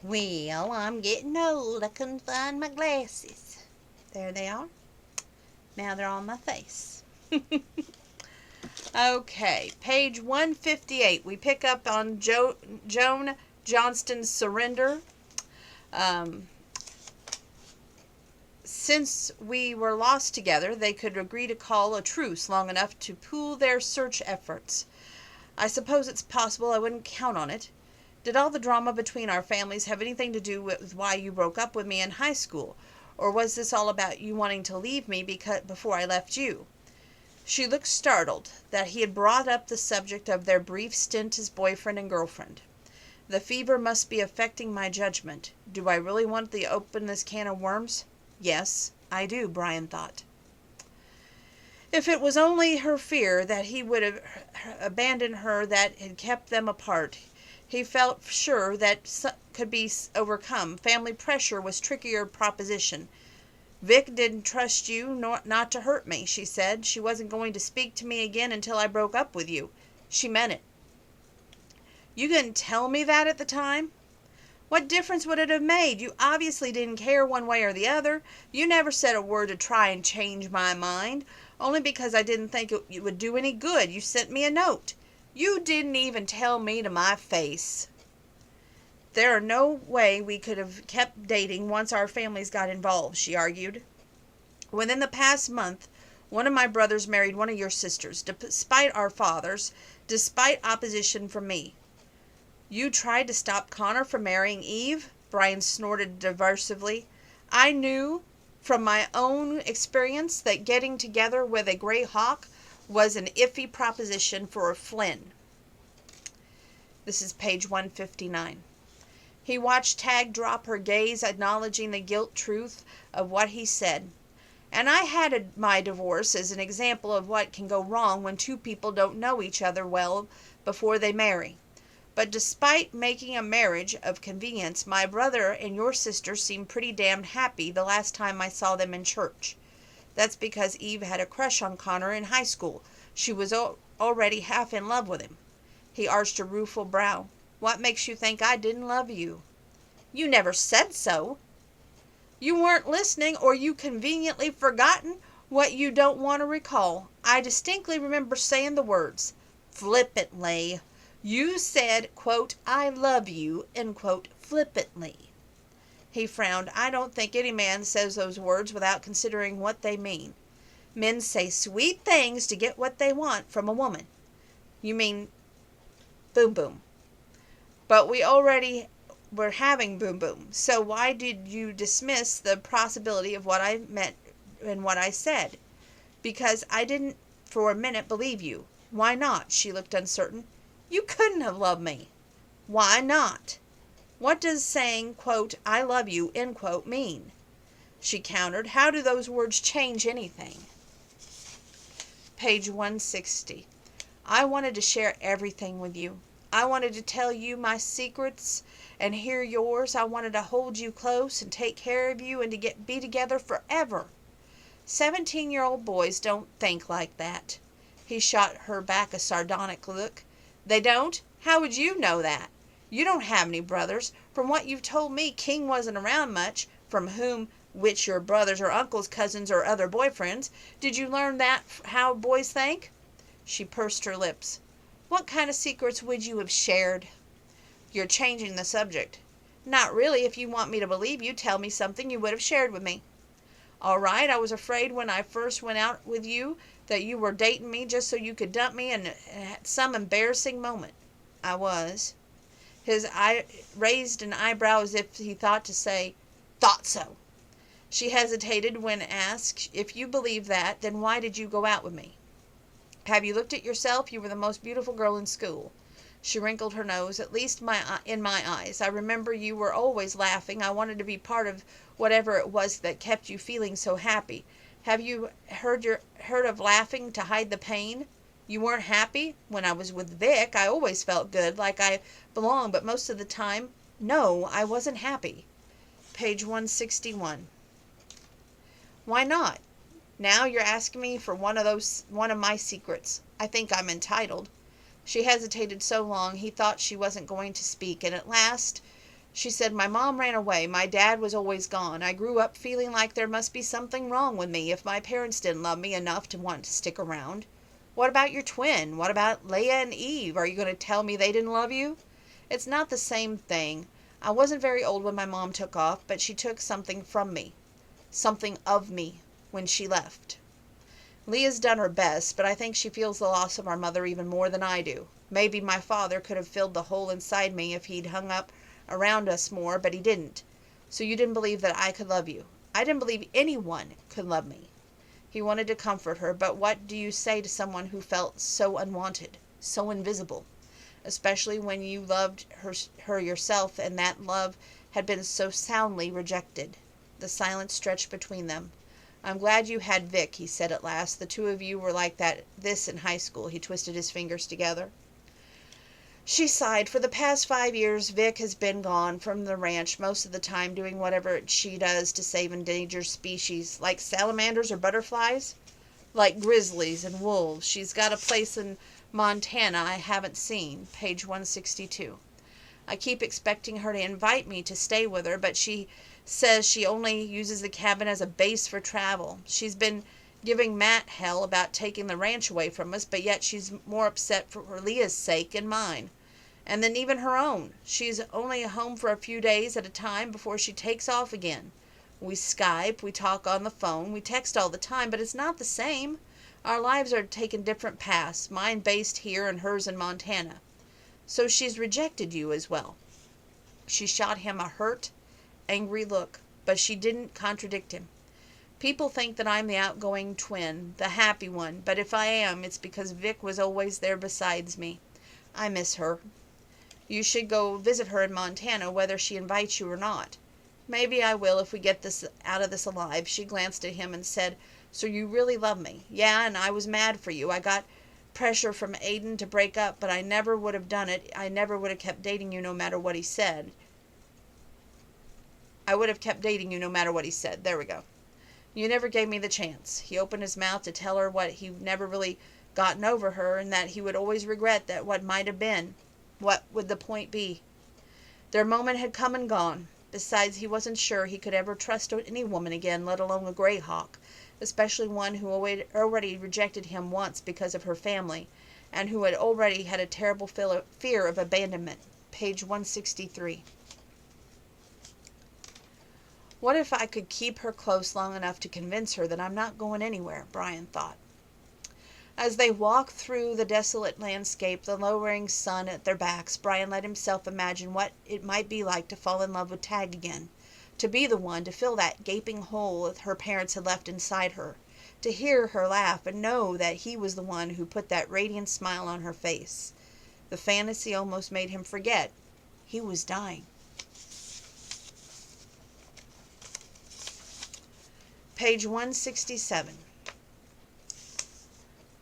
Well, I'm getting old. I couldn't find my glasses. There they are. Now they're on my face. Okay, page 158. We pick up on Joan Johnston's surrender. Um, Since we were lost together, they could agree to call a truce long enough to pool their search efforts. I suppose it's possible. I wouldn't count on it. Did all the drama between our families have anything to do with why you broke up with me in high school? Or was this all about you wanting to leave me before I left you? She looked startled that he had brought up the subject of their brief stint as boyfriend and girlfriend. The fever must be affecting my judgment. Do I really want to open this can of worms? Yes, I do, Brian thought. If it was only her fear that he would have abandoned her that had kept them apart, he felt sure that could be overcome. Family pressure was trickier proposition. Vic didn't trust you not to hurt me, she said. She wasn't going to speak to me again until I broke up with you. She meant it. You couldn't tell me that at the time? What difference would it have made? You obviously didn't care one way or the other. You never said a word to try and change my mind, only because I didn't think it would do any good. You sent me a note. You didn't even tell me to my face. There are no way we could have kept dating once our families got involved, she argued. Within the past month, one of my brothers married one of your sisters, despite our fathers, despite opposition from me. You tried to stop Connor from marrying Eve? Brian snorted diversively. I knew from my own experience that getting together with a gray hawk was an iffy proposition for a Flynn. This is page 159. He watched Tag drop her gaze, acknowledging the guilt truth of what he said. And I had my divorce as an example of what can go wrong when two people don't know each other well before they marry. But despite making a marriage of convenience, my brother and your sister seemed pretty damned happy the last time I saw them in church. That's because Eve had a crush on Connor in high school. She was already half in love with him. He arched a rueful brow. What makes you think I didn't love you? You never said so. You weren't listening, or you conveniently forgotten what you don't want to recall. I distinctly remember saying the words, flippantly. You said, quote, I love you, end quote, flippantly. He frowned. I don't think any man says those words without considering what they mean. Men say sweet things to get what they want from a woman. You mean boom boom. But we already were having boom boom. So why did you dismiss the possibility of what I meant and what I said? Because I didn't for a minute believe you. Why not? She looked uncertain. You couldn't have loved me. Why not? What does saying, quote, I love you, end quote, mean? She countered. How do those words change anything? Page 160. I wanted to share everything with you. I wanted to tell you my secrets and hear yours. I wanted to hold you close and take care of you and to be together forever. 17-year-old boys don't think like that. He shot her back a sardonic look. They don't? How would you know that? You don't have any brothers. From what you've told me, King wasn't around much, from which your brothers or uncles, cousins, or other boyfriends. Did you learn that how boys think? She pursed her lips. What kind of secrets would you have shared? You're changing the subject. Not really. If you want me to believe you, tell me something you would have shared with me. All right, I was afraid when I first went out with you that you were dating me just so you could dump me in some embarrassing moment. I was. His eye raised an eyebrow as if he thought to say, thought so. She hesitated when asked, if you believe that, then why did you go out with me? Have you looked at yourself? You were the most beautiful girl in school. She wrinkled her nose. At least in my eyes. I remember you were always laughing. I wanted to be part of whatever it was that kept you feeling so happy. Have you heard of laughing to hide the pain? You weren't happy? When I was with Vic, I always felt good, like I belonged, but most of the time, no, I wasn't happy. Page 161. Why not? Now you're asking me for one of my secrets. I think I'm entitled. She hesitated so long he thought she wasn't going to speak, and at last She said, "My mom ran away. My dad was always gone. I grew up feeling like there must be something wrong with me if my parents didn't love me enough to want to stick around." What about your twin? What about Leah and Eve? Are you going to tell me they didn't love you? It's not the same thing. I wasn't very old when my mom took off, but she took something from me, something of me, when she left. Leah's done her best, but I think she feels the loss of our mother even more than I do. Maybe my father could have filled the hole inside me if he'd hung up around us more, but he didn't. So you didn't believe that I could love you. I didn't believe anyone could love me. He wanted to comfort her, but what do you say to someone who felt so unwanted, so invisible? Especially when you loved her yourself and that love had been so soundly rejected. The silence stretched between them. "I'm glad you had Vic," he said at last. "The two of you were like this in high school." He twisted his fingers together. She sighed. "For the past 5 years, Vic has been gone from the ranch most of the time, doing whatever she does to save endangered species." "Like salamanders or butterflies?" "Like grizzlies and wolves. She's got a place in Montana I haven't seen." Page 162. "I keep expecting her to invite me to stay with her, but she says she only uses the cabin as a base for travel. She's been giving Matt hell about taking the ranch away from us, but yet she's more upset for Leah's sake and mine, and then even her own. She's only home for a few days at a time before she takes off again. We Skype, we talk on the phone, we text all the time, but it's not the same. Our lives are taking different paths, mine based here and hers in Montana." "So she's rejected you as well?" She shot him a hurt, angry look, but she didn't contradict him. "People think that I'm the outgoing twin, the happy one, but if I am, it's because Vic was always there besides me. I miss her. You should go visit her in Montana, whether she invites you or not." "Maybe I will if we get this out of this alive." She glanced at him and said, "So you really love me?" "Yeah, and I was mad for you. I got pressure from Aiden to break up, but I never would have done it. I never would have kept dating you no matter what he said. I would have kept dating you no matter what he said. There we go. You never gave me the chance." He opened his mouth to tell her what he never really gotten over her, and that he would always regret that what might have been. What would the point be? Their moment had come and gone. Besides, he wasn't sure he could ever trust any woman again, let alone a Greyhawk, especially one who already rejected him once because of her family, and who had already had a terrible fear of abandonment. Page 163. "What if I could keep her close long enough to convince her that I'm not going anywhere?" Brian thought. As they walked through the desolate landscape, the lowering sun at their backs, Brian let himself imagine what it might be like to fall in love with Tag again, to be the one to fill that gaping hole her parents had left inside her, to hear her laugh and know that he was the one who put that radiant smile on her face. The fantasy almost made him forget he was dying. Page 167.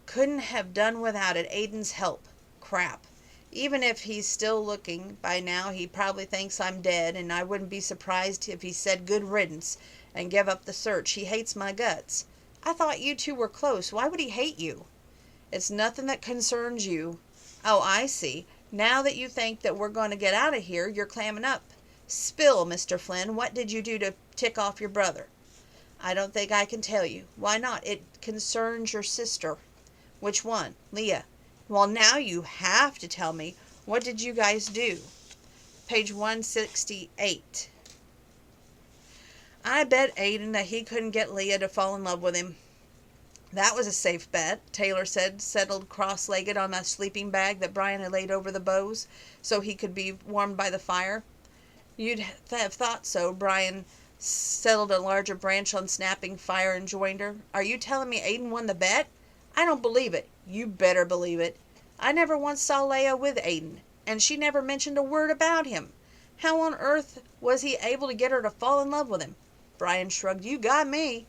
"Couldn't have done without it. Aiden's help. Crap. Even if he's still looking, by now he probably thinks I'm dead, and I wouldn't be surprised if he said good riddance and gave up the search. He hates my guts." "I thought you two were close. Why would he hate you?" "It's nothing that concerns you." "Oh, I see. Now that you think that we're going to get out of here, you're clamming up. Spill, Mr. Flynn. What did you do to tick off your brother?" "I don't think I can tell you." "Why not? It concerns your sister." "Which one?" "Leah." "Well, now you have to tell me. What did you guys do?" Page 168. "I bet Aiden that he couldn't get Leah to fall in love with him." "That was a safe bet," Taylor said, settled cross-legged on the sleeping bag that Brian had laid over the bows so he could be warmed by the fire. "You'd have thought so." Brian settled a larger branch on snapping fire and joined her. "Are you telling me Aiden won the bet?" "I don't believe it." "You better believe it. I never once saw Leah with Aiden, and she never mentioned a word about him. How on earth was he able to get her to fall in love with him?" Brian shrugged. "You got me."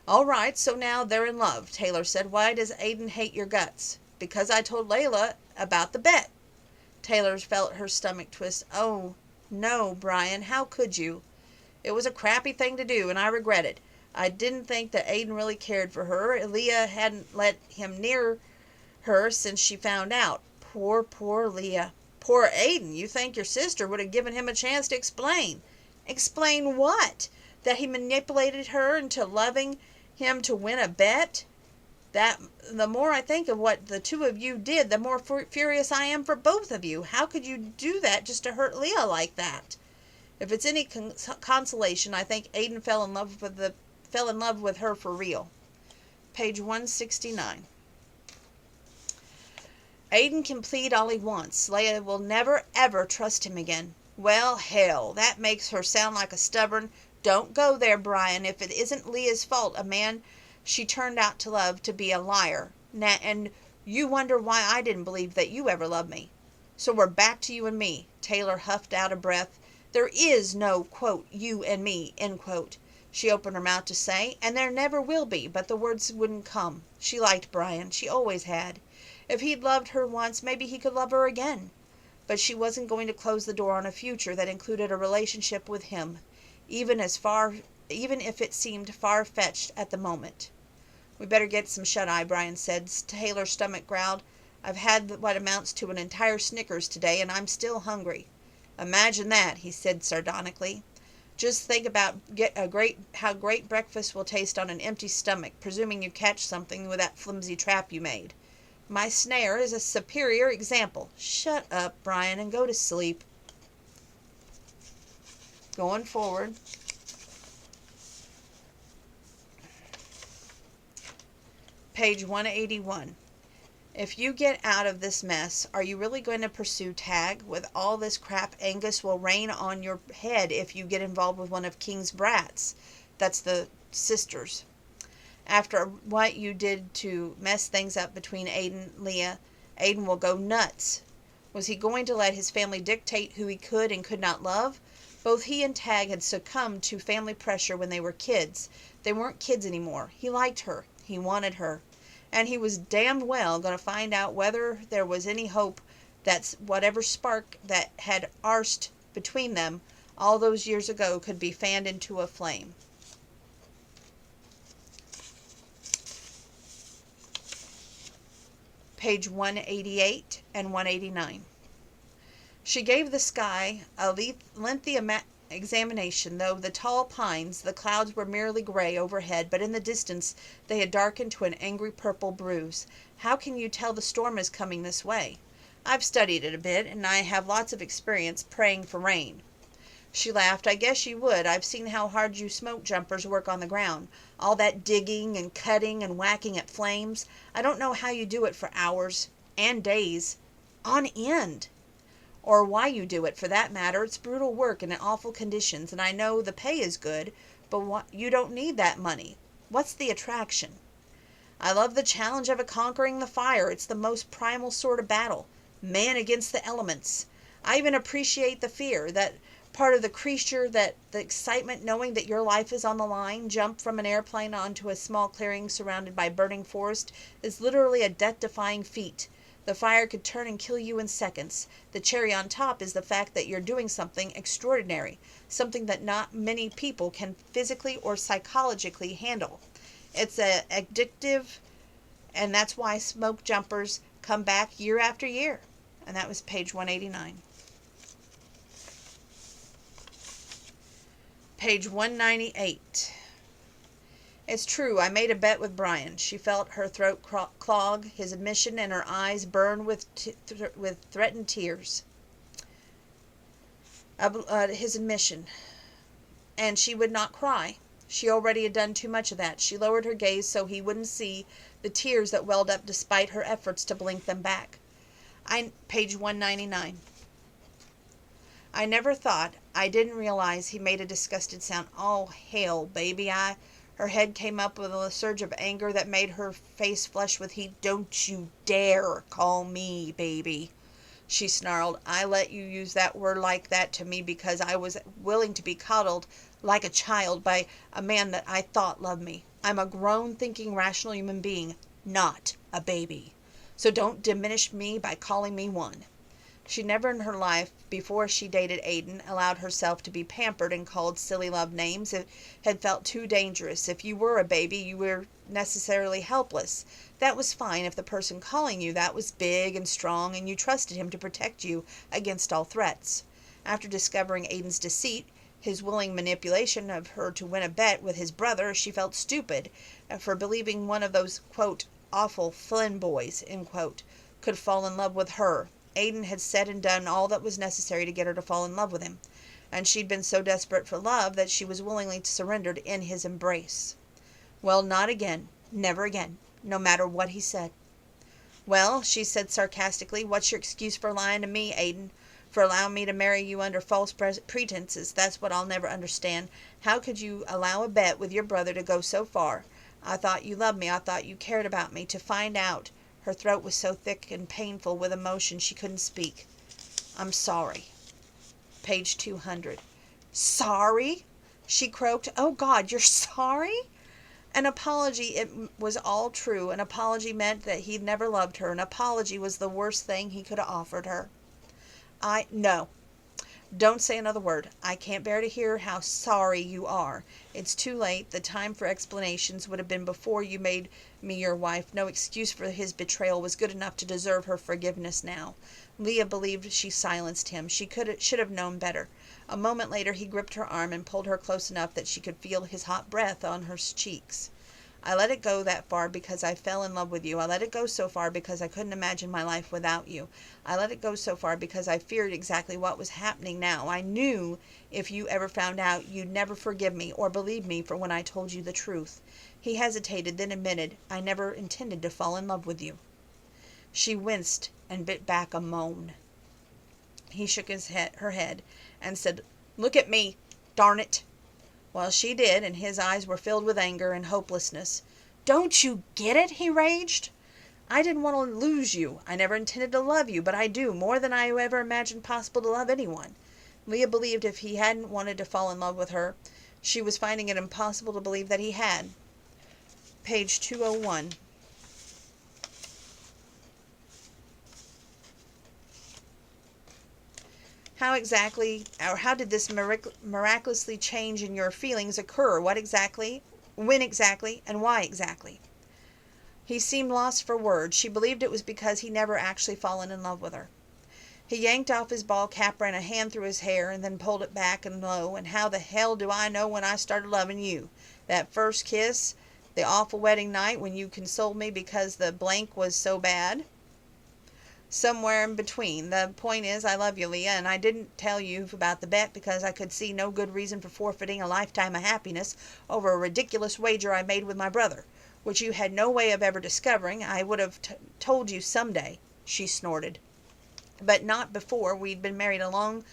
"All right, so now they're in love," Taylor said. "Why does Aiden hate your guts?" "Because I told Layla about the bet." Taylor felt her stomach twist. "Oh, no, Brian, how could you?" "It was a crappy thing to do, and I regret it. I didn't think that Aiden really cared for her. Leah hadn't let him near her since she found out. Poor, poor Leah." Poor Aiden, you think your sister would have given him a chance to explain. Explain what? That he manipulated her into loving him to win a bet? That the more I think of what the two of you did, the more furious I am for both of you. How could you do that just to hurt Leah like that? If it's any consolation, I think Aiden fell in love with her for real. Page 169. Aiden can plead all he wants. Leah will never, ever trust him again. Well, hell, that makes her sound like a stubborn... Don't go there, Brian. If it isn't Leah's fault, a man she turned out to love to be a liar. And you wonder why I didn't believe that you ever loved me. So we're back to you and me. Taylor huffed out of breath. There is no, quote, you and me, end quote. She opened her mouth to say, and there never will be, but the words wouldn't come. She liked Brian. She always had. If he'd loved her once, maybe he could love her again. But she wasn't going to close the door on a future that included a relationship with him, even if it seemed far-fetched at the moment. We better get some shut-eye, Brian said. Taylor's stomach growled. I've had what amounts to an entire Snickers today, and I'm still hungry. Imagine that, he said sardonically. Just think about how great breakfast will taste on an empty stomach, presuming you catch something with that flimsy trap you made. My snare is a superior example. Shut up, Brian, and go to sleep. Going forward. Page 181. If you get out of this mess, are you really going to pursue Tag? With all this crap, Angus will rain on your head if you get involved with one of King's brats. That's the sisters. After what you did to mess things up between Aiden and Leah, Aiden will go nuts. Was he going to let his family dictate who he could and could not love? Both he and Tag had succumbed to family pressure when they were kids. They weren't kids anymore. He liked her. He wanted her. And he was damned well going to find out whether there was any hope that whatever spark that had arsed between them all those years ago could be fanned into a flame. Page 188 and 189. She gave the sky a lengthy examination. Though the tall pines, the clouds were merely gray overhead, but in the distance they had darkened to an angry purple bruise. How can you tell the storm is coming this way? I've studied it a bit, and I have lots of experience praying for rain. She laughed. I guess you would. I've seen how hard you smoke jumpers work on the ground. All that digging and cutting and whacking at flames. I don't know how you do it for hours and days on end. Or why you do it, for that matter. It's brutal work and in awful conditions, and I know the pay is good, but you don't need that money. What's the attraction? I love the challenge of it conquering the fire. It's the most primal sort of battle. Man against the elements. I even appreciate the fear, that part of the creature, that the excitement knowing that your life is on the line. Jump from an airplane onto a small clearing surrounded by burning forest is literally a death-defying feat. The fire could turn and kill you in seconds. The cherry on top is the fact that you're doing something extraordinary, something that not many people can physically or psychologically handle. It's addictive, and that's why smoke jumpers come back year after year. And that was page 189. Page 198. It's true, I made a bet with Brian. She felt her throat clog, his admission, and her eyes burn with threatened tears. His admission. And she would not cry. She already had done too much of that. She lowered her gaze so he wouldn't see the tears that welled up despite her efforts to blink them back. Page 199. I never thought, I didn't realize, he made a disgusted sound. Oh, hell, baby, Her head came up with a surge of anger that made her face flush with heat. Don't you dare call me baby, she snarled. I let you use that word like that to me because I was willing to be coddled like a child by a man that I thought loved me. I'm a grown, thinking, rational human being, not a baby. So don't diminish me by calling me one. She never in her life, before she dated Aiden, allowed herself to be pampered and called silly love names. It had felt too dangerous. If you were a baby, you were necessarily helpless. That was fine if the person calling you that was big and strong and you trusted him to protect you against all threats. After discovering Aiden's deceit, his willing manipulation of her to win a bet with his brother, she felt stupid for believing one of those, quote, awful Flynn boys, end quote, could fall in love with her. Aiden had said and done all that was necessary to get her to fall in love with him, and she'd been so desperate for love that she was willingly surrendered in his embrace. Well, not again. Never again. No matter what he said. Well, she said sarcastically, what's your excuse for lying to me, Aiden? For allowing me to marry you under false pretenses? That's what I'll never understand. How could you allow a bet with your brother to go so far? I thought you loved me. I thought you cared about me. To find out. Her throat was so thick and painful with emotion she couldn't speak. I'm sorry. Page 200. Sorry? She croaked. Oh, God, you're sorry? An apology, it was all true. An apology meant that he'd never loved her. An apology was the worst thing he could have offered her. No. Don't say another word. I can't bear to hear how sorry you are. It's too late. The time for explanations would have been before you made me your wife. No excuse for his betrayal was good enough to deserve her forgiveness now. Leah believed she silenced him. She should have known better. A moment later he gripped her arm and pulled her close enough that she could feel his hot breath on her cheeks. I let it go that far because I fell in love with you. I let it go so far because I couldn't imagine my life without you. I let it go so far because I feared exactly what was happening now. I knew if you ever found out, you'd never forgive me or believe me for when I told you the truth. He hesitated, then admitted, I never intended to fall in love with you. She winced and bit back a moan. He shook her head and said, Look at me, darn it. Well, she did, and his eyes were filled with anger and hopelessness. Don't you get it? He raged. I didn't want to lose you. I never intended to love you, but I do, more than I ever imagined possible to love anyone. Leah believed if he hadn't wanted to fall in love with her, she was finding it impossible to believe that he had. Page 201. How did this miraculously change in your feelings occur? What exactly, when exactly, and why exactly? He seemed lost for words. She believed it was because he never actually fallen in love with her. He yanked off his ball cap, ran a hand through his hair, and then pulled it back and low. And how the hell do I know when I started loving you? That first kiss, the awful wedding night when you consoled me because the blank was so bad? Somewhere in between. The point is, I love you, Leah, and I didn't tell you about the bet because I could see no good reason for forfeiting a lifetime of happiness over a ridiculous wager I made with my brother, which you had no way of ever discovering. I would have told you someday, she snorted, but not before we'd been married long,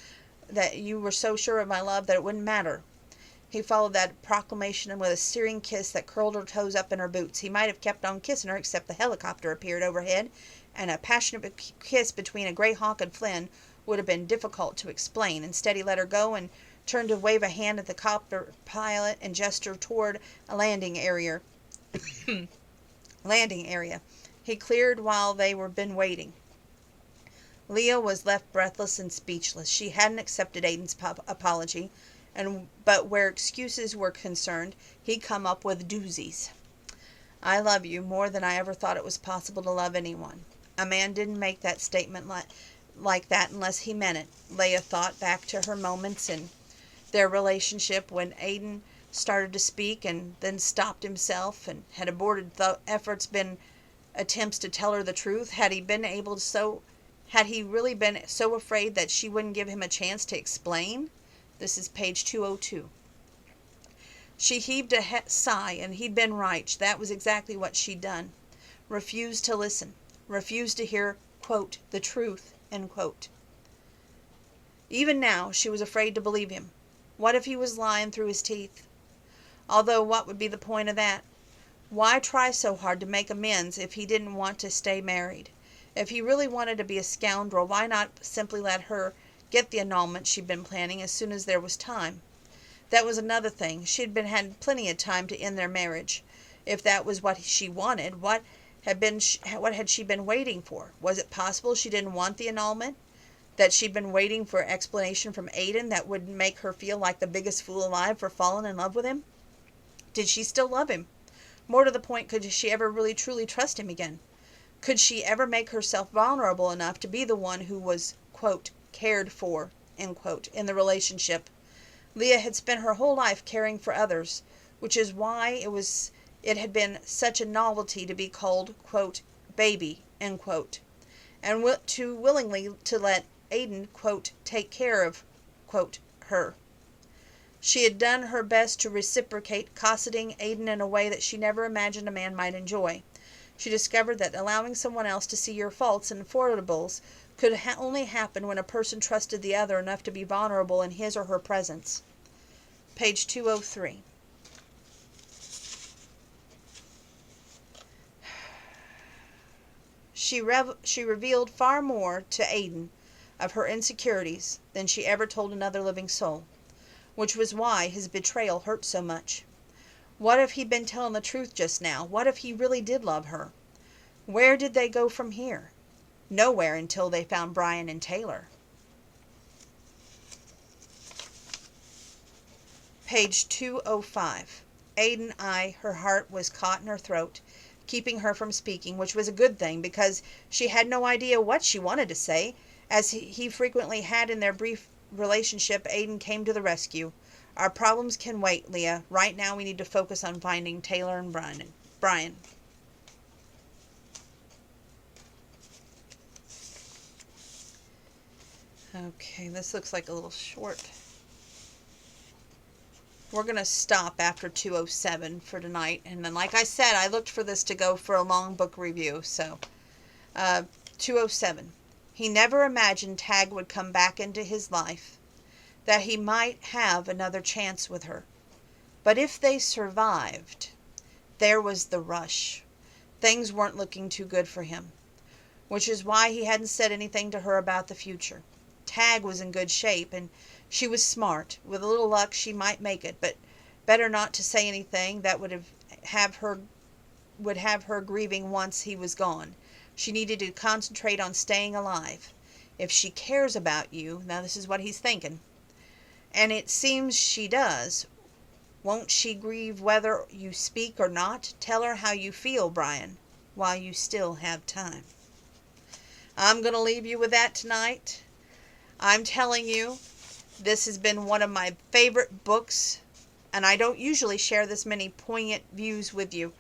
that you were so sure of my love that it wouldn't matter. He followed that proclamation with a searing kiss that curled her toes up in her boots. He might have kept on kissing her, except the helicopter appeared overhead, and a passionate kiss between a Greyhawk and Flynn would have been difficult to explain. Instead, he let her go and turned to wave a hand at the copter pilot and gesture toward a landing area. He cleared while they were been waiting. Leah was left breathless and speechless. She hadn't accepted Aiden's apology, but where excuses were concerned, he'd come up with doozies. I love you more than I ever thought it was possible to love anyone. A man didn't make that statement like that unless he meant it. Leah thought back to her moments in their relationship when Aiden started to speak and then stopped himself, and had aborted efforts been attempts to tell her the truth. Had he really been so afraid that she wouldn't give him a chance to explain? This is page 202. She heaved a sigh, and he'd been right. That was exactly what she'd done. Refused to listen. Refused to hear, quote, the truth, end quote. Even now, she was afraid to believe him. What if he was lying through his teeth? Although, what would be the point of that? Why try so hard to make amends if he didn't want to stay married? If he really wanted to be a scoundrel, why not simply let her get the annulment she'd been planning as soon as there was time? That was another thing. She'd had plenty of time to end their marriage. If that was what she wanted, what had she been waiting for? Was it possible she didn't want the annulment? that she'd been waiting for an explanation from Aiden that would make her feel like the biggest fool alive for falling in love with him? Did she still love him? More to the point, could she ever really truly trust him again? Could she ever make herself vulnerable enough to be the one who was, quote, cared for, end quote, in the relationship? Leah had spent her whole life caring for others, which is why it had been such a novelty to be called, quote, baby, end quote, and to willingly to let Aiden, quote, take care of, quote, her. She had done her best to reciprocate, cosseting Aiden in a way that she never imagined a man might enjoy. She discovered that allowing someone else to see your faults and foibles could only happen when a person trusted the other enough to be vulnerable in his or her presence. Page 203. She revealed far more to Aiden of her insecurities than she ever told another living soul, which was why his betrayal hurt so much. What if he'd been telling the truth just now? What if he really did love her? Where did they go from here? Nowhere until they found Brian and Taylor. Page 205. Aiden, her heart was caught in her throat, keeping her from speaking, which was a good thing because she had no idea what she wanted to say. As he frequently had in their brief relationship, Aiden came to the rescue. Our problems can wait, Leah. Right now we need to focus on finding Taylor and Brian. Okay, this looks like a little short. We're going to stop after 207 for tonight. And then, like I said, I looked for this to go for a long book review. So, 207. He never imagined Tag would come back into his life, that he might have another chance with her. But if they survived, there was the rush. Things weren't looking too good for him, which is why he hadn't said anything to her about the future. Tag was in good shape, and she was smart. With a little luck, she might make it, but better not to say anything that would have her grieving once he was gone. She needed to concentrate on staying alive. If she cares about you, now this is what he's thinking, and it seems she does, won't she grieve whether you speak or not? Tell her how you feel, Brian, while you still have time. I'm going to leave you with that tonight. I'm telling you, this has been one of my favorite books, and I don't usually share this many poignant views with you,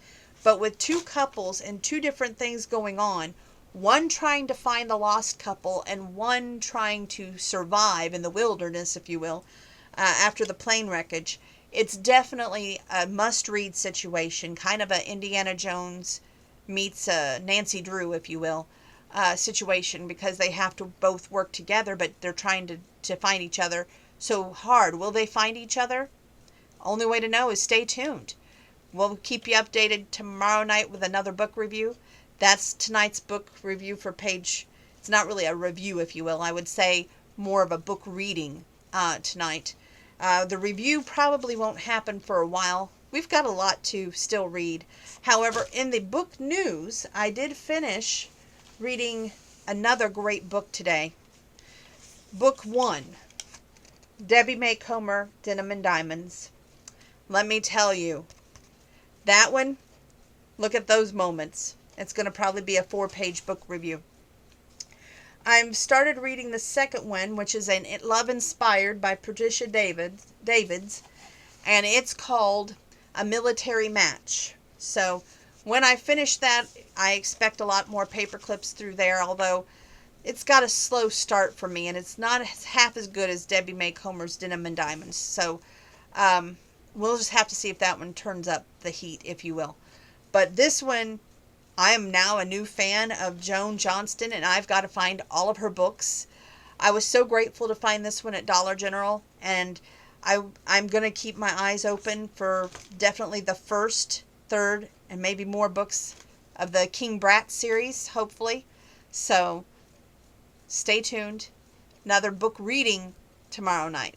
but with two couples and two different things going on, one trying to find the lost couple and one trying to survive in the wilderness, if you will, after the plane wreckage, it's definitely a must-read situation, kind of a Indiana Jones meets Nancy Drew, if you will, situation, because they have to both work together, but they're trying to find each other so hard. Will they find each other? Only way to know is stay tuned. We'll keep you updated tomorrow night with another book review. That's tonight's book review for page... It's not really a review, if you will. I would say more of a book reading tonight. The review probably won't happen for a while. We've got a lot to still read. However, in the book news, I did finish reading another great book today. Book 1, Debbie May Comer, Denim and Diamonds. Let me tell you, that one, look at those moments. It's going to probably be a 4-page book review. I've started reading the second one, which is a Love Inspired by Patricia Davids, and it's called A Military Match. So when I finish that, I expect a lot more paper clips through there, although it's got a slow start for me, and it's not half as good as Debbie May Comer's Denim and Diamonds. So we'll just have to see if that one turns up the heat, if you will. But this one, I am now a new fan of Joan Johnston, and I've got to find all of her books. I was so grateful to find this one at Dollar General, and I'm going to keep my eyes open for definitely the first, third, and maybe more books of the King Brat series, hopefully. So stay tuned. Another book reading tomorrow night.